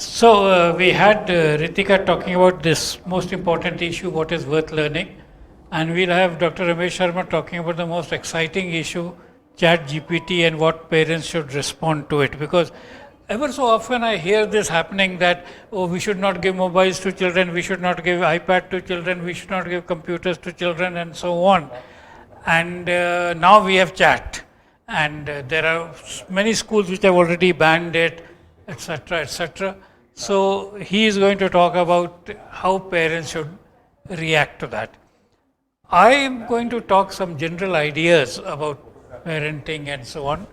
We had Ritika talking about this most important issue, what is worth learning, and we'll have Dr. Ramesh Sharma talking about the most exciting issue, Chat GPT, and what parents should respond to it. Because ever so often I hear this happening that, oh, we should not give mobiles to children, we should not give iPad to children, we should not give computers to children, and so on. And now we have chat, and there are many schools which have already banned it, etc., etc. So he is going to talk about how parents should react to that. I am going to talk some general ideas about parenting and so on,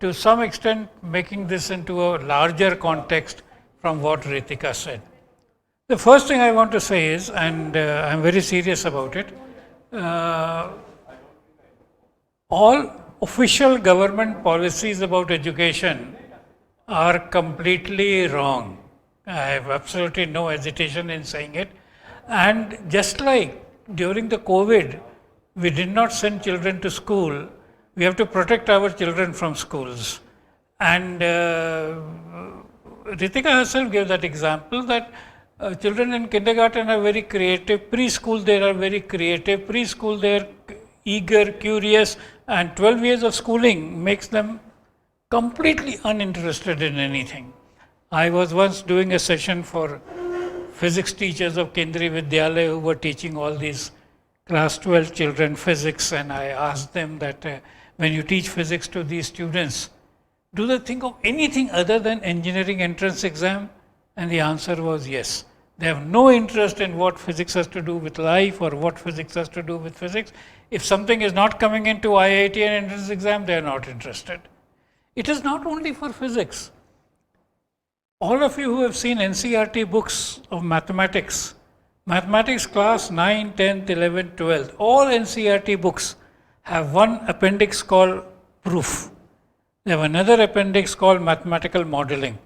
to some extent making this into a larger context from what Ritika said. The first thing I want to say is, and I'm very serious about it, all official government policies about education are completely wrong. I have absolutely no hesitation in saying it. And just like during the COVID, we did not send children to school, we have to protect our children from schools. And Ritika herself gave that example that children in kindergarten are very creative, preschool they are very creative, preschool they are eager, curious, and 12 years of schooling makes them completely uninterested in anything. I was once doing a session for physics teachers of Kendriya Vidyalaya who were teaching all these class 12 children physics, and I asked them that when you teach physics to these students, do they think of anything other than engineering entrance exam? And the answer was yes. They have no interest in what physics has to do with life or what physics has to do with physics. If something is not coming into IIT and entrance exam, they are not interested. It is not only for physics. All of you who have seen NCERT books of mathematics, mathematics class 9, 10th, 11th, 12th, all NCERT books have one appendix called proof. They have another appendix called mathematical modeling.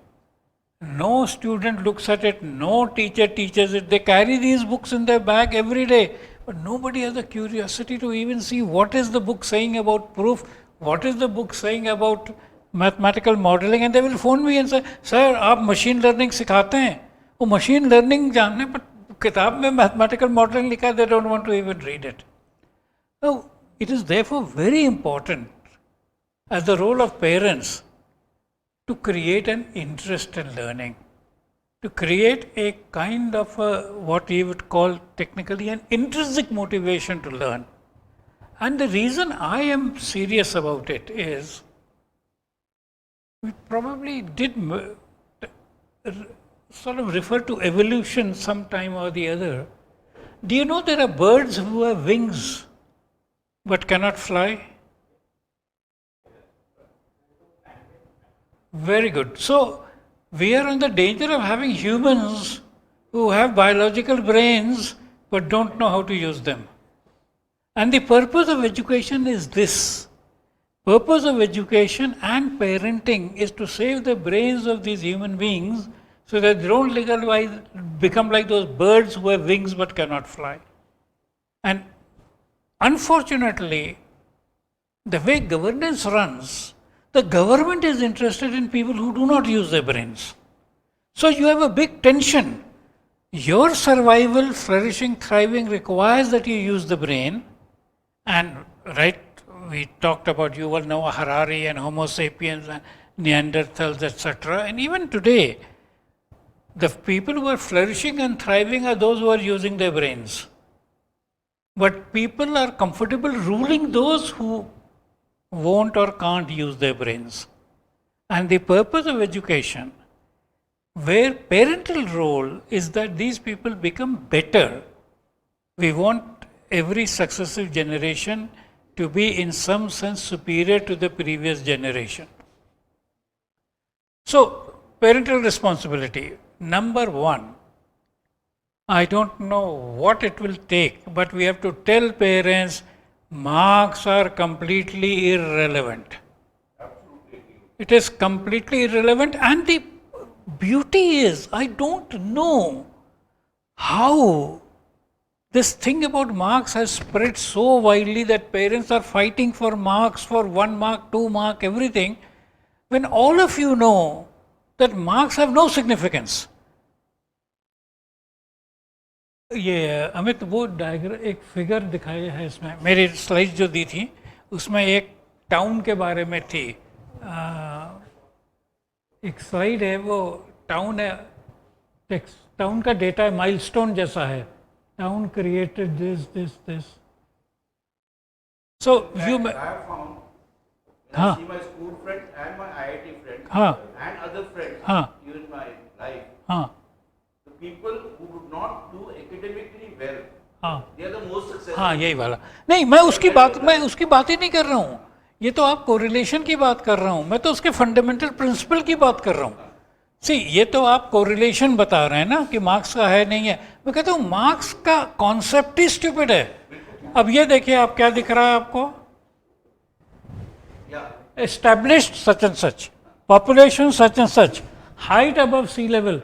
No student looks at it, no teacher teaches it. They carry these books in their bag every day, but nobody has the curiosity to even see what is the book saying about proof, what is the book saying about mathematical modeling, and they will phone me and say, sir, आप machine learning सिखाते हैं, वो machine learning जानने पर किताब में mathematical modeling लिखा है, they don't want to even read it. Now, it is therefore very important as the role of parents to create an interest in learning, to create a kind of what we would call technically an intrinsic motivation to learn. And the reason I am serious about it is, we probably did sort of refer to evolution sometime or the other. Do you know there are birds who have wings but cannot fly? Very good. So, we are in the danger of having humans who have biological brains but don't know how to use them. And the purpose of education is this. Purpose of education and parenting is to save the brains of these human beings so that they don't become like those birds who have wings but cannot fly. And unfortunately, the way governance runs, the government is interested in people who do not use their brains. So you have a big tension. Your survival, flourishing, thriving requires that you use the brain. And right, we talked about Yuval Noah Harari and Homo sapiens and Neanderthals, etc. And even today, the people who are flourishing and thriving are those who are using their brains. But people are comfortable ruling those who won't or can't use their brains. And the purpose of education, where parental role is that these people become better. We want every successive generation to be in some sense superior to the previous generation. So, parental responsibility. Number one, I don't know what it will take, but we have to tell parents marks are completely irrelevant. It is completely irrelevant, and the beauty is, I don't know how this thing about marks has spread so widely that parents are fighting for marks, for 1 mark, 2 mark, everything, when all of you know that marks have no significance. ये अमित वो diagram एक figure दिखाया है इसमें, मेरी slide जो दी थी उसमें एक टाउन के बारे में थी, एक स्लाइड है वो टाउन है, टाउन का डेटा है, माइलस्टोन जैसा है, town created this so you हाँ my school friends and my IIT friends हाँ and other friends हाँ during my life, हाँ the people who do not do academically well, हाँ they are the most successful. हाँ यही वाला नहीं, मैं उसकी बात ही नहीं कर रहा हूँ, ये तो आप कोरिलेशन की बात कर रहा हूँ, मैं तो उसके फंडामेंटल प्रिंसिपल की बात कर रहा हूँ। सी ये तो आप कोरिलेशन बता रहे हैं ना कि मार्क्स का है नहीं है, मैं कहता हूँ मार्क्स का कॉन्सेप्ट ही स्टूपिड है। अब ये देखिए आप क्या दिख रहा है आपको, established such and such, population such and such, height above sea level,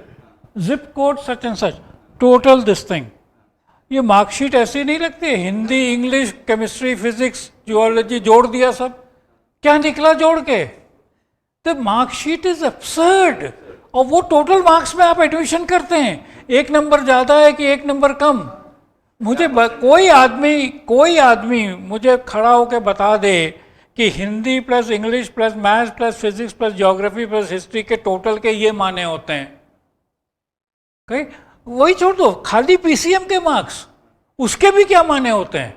zip code such and such, total this thing. ये मार्कशीट ऐसे नहीं लगती है, Hindi English chemistry physics geology जोड़ दिया सब, क्या निकला जोड़ के? द मार्कशीट इज absurd, और वो टोटल मार्क्स में आप एडमिशन करते हैं, एक नंबर ज़्यादा है कि एक नंबर कम। मुझे कोई आदमी मुझे खड़ा होकर बता दे कि Hindi plus English plus maths plus physics plus geography plus history के टोटल के ये माने होते हैं। okay? वही छोड़ दो, खाली पीसीएम के मार्क्स, उसके भी क्या माने होते हैं?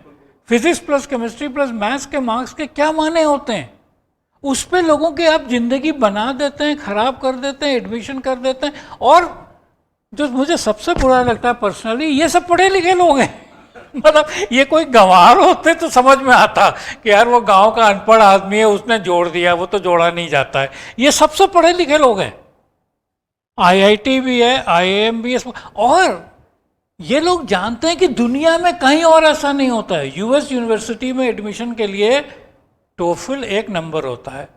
Physics plus chemistry plus maths के मार्क्स के क्या माने होते हैं? उस पे लोगों की आप जिंदगी बना देते हैं, खराब कर देते हैं, एडमिशन कर देते हैं। और जो मुझे सबसे बुरा लगता है पर्सनली, ये सब पढ़े लिखे लोग हैं। मतलब ये कोई गंवार होते तो समझ में आता कि यार वो गांव का अनपढ़ आदमी है, उसने जोड़ दिया, वो तो जोड़ा नहीं जाता है। ये सबसे पढ़े लिखे लोग हैं, आईआईटी भी है, आईआईएम भी है, और ये लोग जानते हैं कि दुनिया में कहीं और ऐसा नहीं होता है। यूएस यूनिवर्सिटी में एडमिशन के लिए टोफल एक नंबर होता है,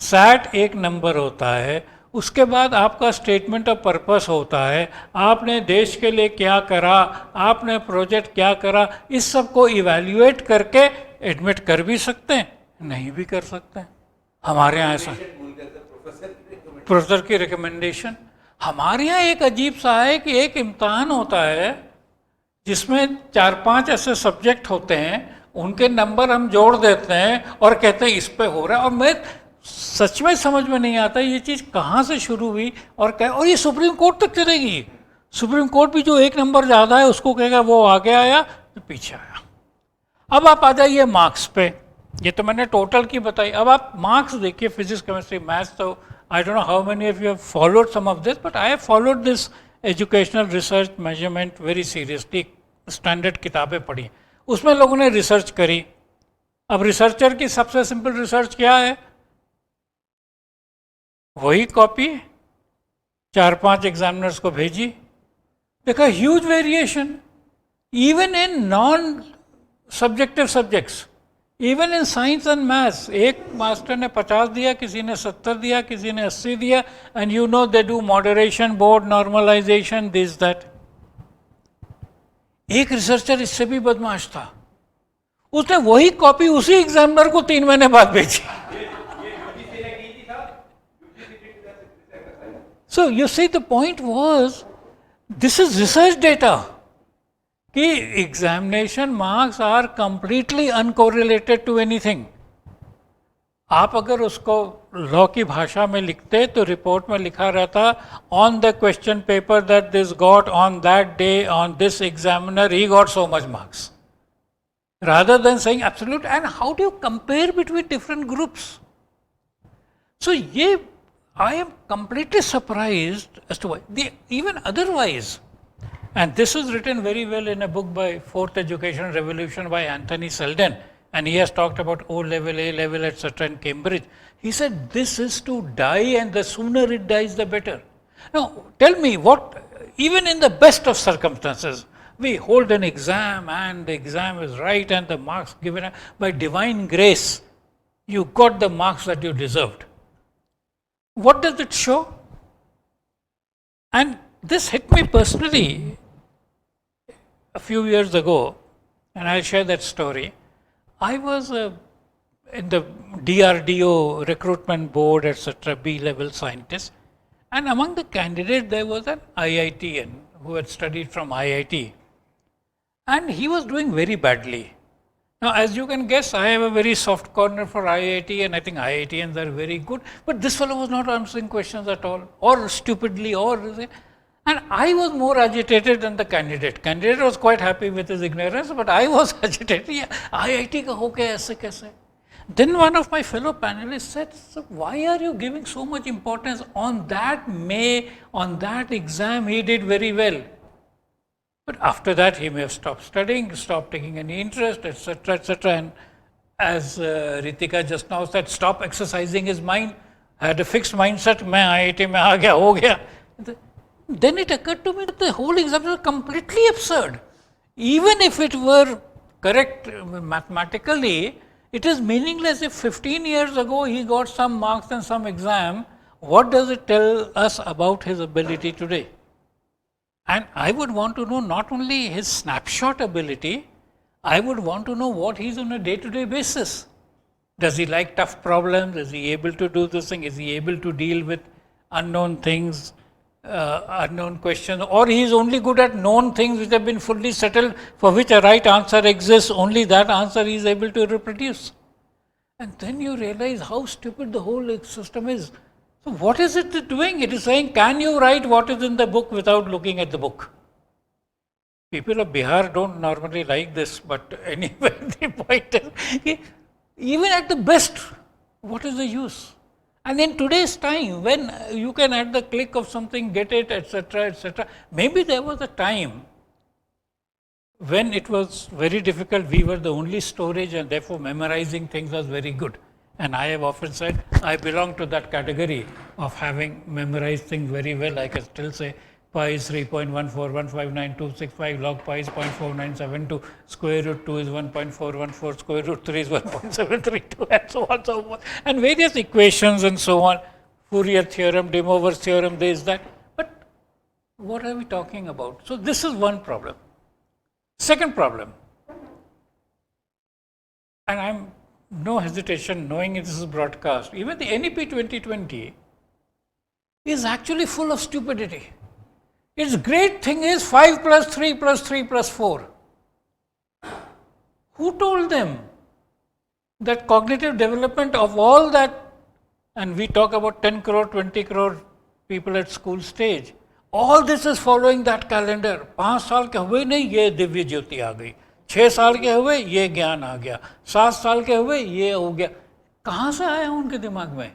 सैट एक नंबर होता है, उसके बाद आपका स्टेटमेंट ऑफ पर्पस होता है, आपने देश के लिए क्या करा, आपने प्रोजेक्ट क्या करा, इस सब को इवैल्यूएट करके एडमिट कर भी सकते हैं, नहीं भी कर सकते हैं। हमारे यहाँ ऐसा प्रोफेसर की रिकमेंडेशन, हमारे यहाँ एक अजीब सा है कि एक इम्तहान होता है जिसमें 4-5 ऐसे सब्जेक्ट होते हैं, उनके नंबर हम जोड़ देते हैं और कहते हैं इस पे हो रहा है। और मैं सच में समझ में नहीं आता ये चीज़ कहाँ से शुरू हुई और क्या, और ये सुप्रीम कोर्ट तक चलेगी। सुप्रीम कोर्ट भी जो एक नंबर ज़्यादा है उसको कहेगा वो आगे आया तो पीछे आया। अब आप आ जाइए मार्क्स पे, ये तो मैंने टोटल की बताई। अब आप मार्क्स देखिए, फिजिक्स केमिस्ट्री मैथ्स, तो I don't know how many of you have followed some of this, but I have followed this educational research measurement very seriously. Standard किताबें पढ़ी, उसमें लोगों ने रिसर्च करी। अब रिसर्चर की सबसे सिंपल रिसर्च क्या है? वही कॉपी 4-5 एग्जामिनर्स को भेजी, देखा huge variation even in non subjective subjects, even in science and maths. एक मास्टर ने 50 दिया, किसी ने 70 दिया, किसी ने 80 दिया, and you know they do moderation, board normalization, this that. एक रिसर्चर इससे भी बदमाश था, उसने वही कॉपी उसी एग्जामिनर को 3 महीने बाद भेजी। So you see, the point was, this is research data कि examination marks are completely uncorrelated to anything। आप अगर उसको लॉ की भाषा में लिखते तो रिपोर्ट में लिखा रहता on the question paper that this got on that day on this examiner he got so much marks, rather than saying absolute। and how do you compare between different groups? So ये I am completely surprised as to why. Even otherwise, and this is written very well in a book by Fourth Education Revolution by Anthony Selden, and he has talked about O level, A level, etc. in Cambridge. He said this is to die, and the sooner it dies, the better. Now, tell me what, even in the best of circumstances, we hold an exam and the exam is right and the marks given by divine grace, you got the marks that you deserved. What does it show? And this hit me personally a few years ago, and I'll share that story. I was in the DRDO recruitment board, etc., B-level scientist, And among the candidates, there was an IITian who had studied from IIT, and he was doing very badly. Now, as you can guess, I have a very soft corner for IIT, and I think IITians are very good. But this fellow was not answering questions at all, or stupidly, and I was more agitated than the candidate. Candidate was quite happy with his ignorance, but I was agitated. Yeah, IIT ka ho gaya aise kaise? Then one of my fellow panelists said, so why are you giving so much importance on that on that exam he did very well? But after that, he may have stopped studying, stopped taking any interest, etc., etc. And as Ritika just now said, stop exercising his mind, had a fixed mindset, मैं IIT में आ गया, हो गया. Then it occurred to me that the whole exam was completely absurd. Even if it were correct mathematically, it is meaningless. If 15 years ago he got some marks in some exam, what does it tell us about his ability today? And I would want to know not only his snapshot ability, I would want to know what he's on a day-to-day basis. Does he like tough problems? Is he able to do this thing? Is he able to deal with unknown things, unknown questions? Or he is only good at known things which have been fully settled, for which a right answer exists, only that answer he is able to reproduce. And then you realize how stupid the whole system is. So what is it doing? It is saying, can you write what is in the book without looking at the book? People of Bihar don't normally like this, but anyway, the point is, even at the best, what is the use? And in today's time, when you can at the click of something get it, etc., etc., maybe there was a time when it was very difficult, we were the only storage and therefore memorizing things was very good. And I have often said, I belong to that category of having memorized things very well. I can still say pi is 3.14159.265, log pi is 0.4972, square root 2 is 1.414, square root 3 is 1.732, and so on, so forth. And various equations and so on, Fourier theorem, De Moivre's theorem, there is that. But what are we talking about? So this is one problem. Second problem, and I'm no hesitation knowing this is broadcast, even the NEP 2020 is actually full of stupidity. Its great thing is 5 plus 3 plus 3 plus 4. Who told them that cognitive development of all that, and we talk about 10 crore, 20 crore people at school stage, all this is following that calendar. 5 साल के हुए नहीं ये दिव्य ज्योति आ गई, 6 साल के हुए ये ज्ञान आ गया, 7 साल के हुए ये हो गया. कहाँ से आया उनके दिमाग में?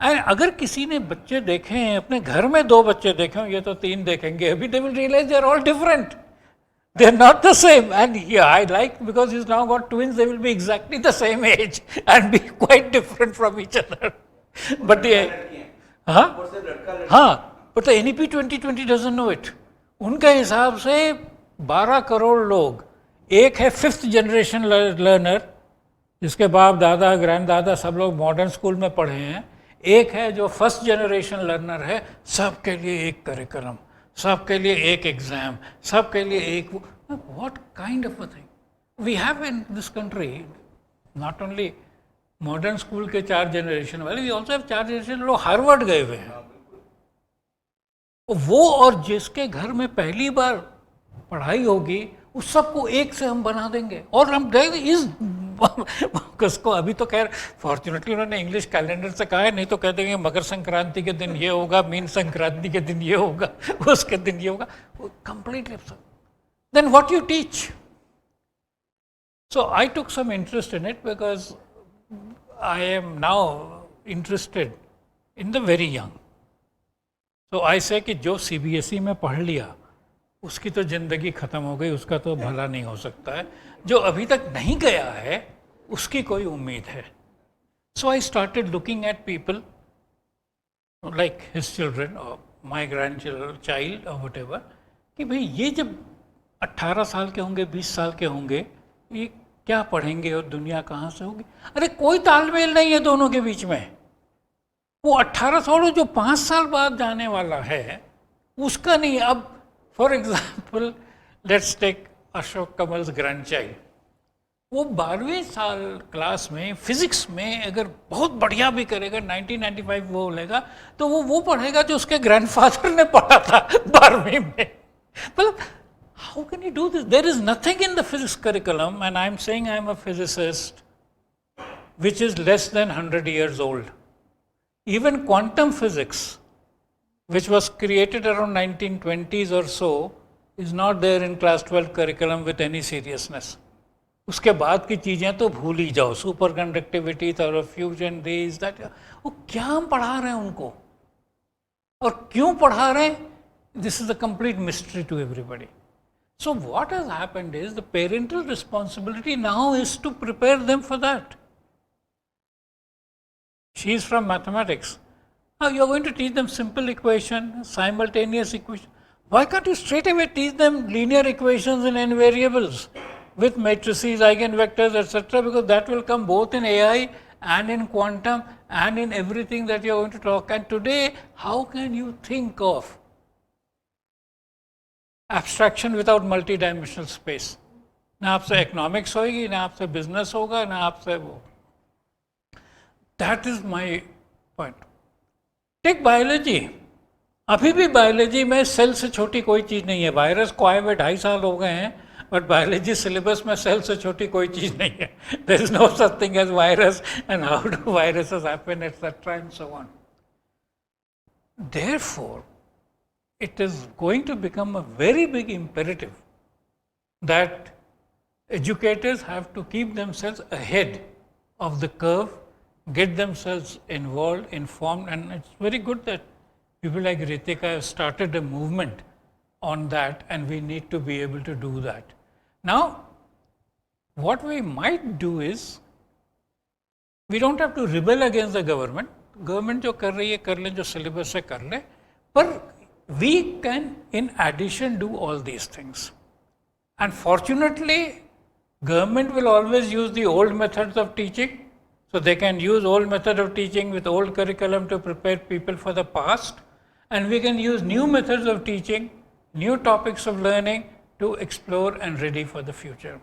अगर किसी ने बच्चे देखे हैं, अपने घर में 2 बच्चे देखे, ये तो 3 देखेंगे अभी, they will realize they are all different. They are not the same. And yeah, I like, because he's now got twins, they will be exactly the same age and be quite different from each other. But the but the NEP 2020 doesn't know it. उनके हिसाब से 12 करोड़ लोग, एक है 5th generation learner, जिसके बाप दादा grand दादा सब लोग मॉडर्न स्कूल में पढ़े हैं, एक है जो 1st जनरेशन लर्नर है, सबके लिए एक करिकुलम, सबके लिए एक एग्जाम, सबके लिए एक, what kind of a thing we have in this country. Not only modern school के 4 जनरेशन वाले, वी ऑल्सो हैव 4 जनरेशन लोग हार्वर्ड गए हुए हैं. वो और जिसके घर में पहली बार पढ़ाई होगी, उस सबको एक से हम बना देंगे. और हम इस किसको अभी तो खैर फॉर्चुनेटली उन्होंने इंग्लिश कैलेंडर से कहा है, नहीं तो कह देंगे मकर संक्रांति के दिन ये होगा, मीन संक्रांति के दिन ये होगा, उसके दिन ये होगा. Completely absurd. Then what you teach? So I took some interest in it because I am now interested in the very young. So I say कि जो CBSE में पढ़ लिया उसकी तो ज़िंदगी ख़त्म हो गई, उसका तो भला नहीं हो सकता है. जो अभी तक नहीं गया है उसकी कोई उम्मीद है. So I started looking at people like his children or my grandchild or whatever, कि भाई ये जब 18 साल के होंगे, 20 साल के होंगे, ये क्या पढ़ेंगे और दुनिया कहाँ से होगी? अरे कोई तालमेल नहीं है दोनों के बीच में. वो 18 साल जो 5 साल बाद जाने वाला है उसका नहीं. अब for example let's take Ashok Kamal's grandchild. वो 12वीं साल क्लास में फिजिक्स में अगर बहुत बढ़िया भी करेगा 1995 वो लेगा तो वो पढ़ेगा जो उसके ग्रैंडफादर ने पढ़ा था 12वीं में. मतलब how can you do this? There is nothing in the physics curriculum, and I'm saying I'm a physicist, which is less than 100 years old. Even quantum physics, which was created around 1920s or so, is not there in class 12 curriculum with any seriousness. उसके बाद की चीज़ें तो भूल ही जाओ, superconductivity, fusion, rays, that, वो क्या हम पढ़ा रहे हैं उनको और क्यों पढ़ा रहे हैं? This is a complete mystery to everybody. So what has happened is the parental responsibility now is to prepare them for that. She is from mathematics. Now you are going to teach them simple equation, simultaneous equation. Why can't you straight away teach them linear equations and n variables with matrices, eigenvectors, etc., because that will come both in AI and in quantum and in everything that you are going to talk. And today, how can you think of abstraction without multidimensional space? ना आपसे economics होगी, ना आपसे business होगा, ना आपसे वो. That is my point. Take biology. अभी भी बायोलॉजी में सेल से छोटी कोई चीज़ नहीं है. वायरस को आए हुए 2.5 साल हो गए हैं, बट बायोलॉजी सिलेबस में सेल से छोटी कोई चीज़ नहीं है. There is no such thing as virus and how do viruses happen etcetera and so on. Therefore, it is going to become a very big imperative that educators have to keep themselves ahead of the curve, get themselves involved, informed, and it's very good that people like Ritika have started a movement on that, and we need to be able to do that. Now, what we might do is, we don't have to rebel against the government. Government जो कर रही है कर ले, जो syllabus है कर ले, पर we can in addition do all these things. And fortunately, government will always use the old methods of teaching. So they can use old method of teaching with old curriculum to prepare people for the past, and we can use new methods of teaching, new topics of learning to explore and ready for the future.